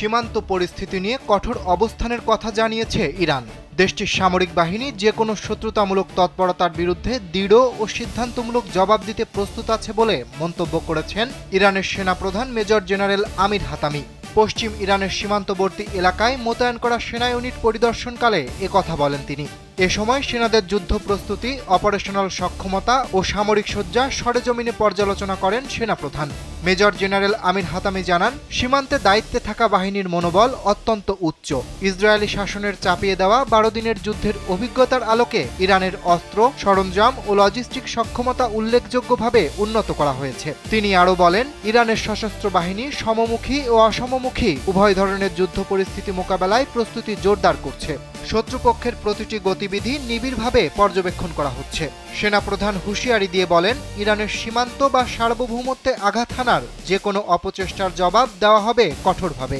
সীমান্ত পরিস্থিতি নিয়ে কঠোর অবস্থানের কথা জানিয়েছে ইরান। দেশটির সামরিক বাহিনী যে কোনো শত্রুতামূলক তৎপরতার বিরুদ্ধে দৃঢ় ও সিদ্ধান্তমূলক জবাব দিতে প্রস্তুত আছে বলে মন্তব্য করেছেন ইরানের সেনাপ্রধান মেজর জেনারেল আমির হাতামি। পশ্চিম ইরানের সীমান্তবর্তী এলাকায় মোতায়েন করা সেনা ইউনিট পরিদর্শনকালে একথা বলেন তিনি। এ সময় সেনাদের যুদ্ধ প্রস্তুতি, অপারেশনাল সক্ষমতা ও সামরিক সজ্জা সরেজমিনে পর্যালোচনা করেন সেনাপ্রধান। মেজর জেনারেল আমির হাতামি জানান, সীমান্তে দায়িত্বে থাকা বাহিনীর মনোবল অত্যন্ত উচ্চ। ইসরায়েলি শাসনের চাপিয়ে দেওয়া 12 দিনের যুদ্ধের অভিজ্ঞতার আলোকে ইরানের অস্ত্র, সরঞ্জাম ও লজিস্টিক সক্ষমতা উল্লেখযোগ্যভাবে উন্নত করা হয়েছে। তিনি আরও বলেন, ইরানের সশস্ত্র বাহিনী সমমুখী ও অসমমুখী উভয় ধরনের যুদ্ধ পরিস্থিতি মোকাবেলায় প্রস্তুতি জোরদার করছে। শত্রুপক্ষের প্রতিটি গতিবিধি নিবিড়ভাবে পর্যবেক্ষণ করা হচ্ছে। সেনাপ্রধান হুঁশিয়ারি দিয়ে বলেন, ইরানের সীমান্ত বা সার্বভৌমত্বে আঘাত হানার যে কোনো অপচেষ্টার জবাব দেওয়া হবে কঠোরভাবে।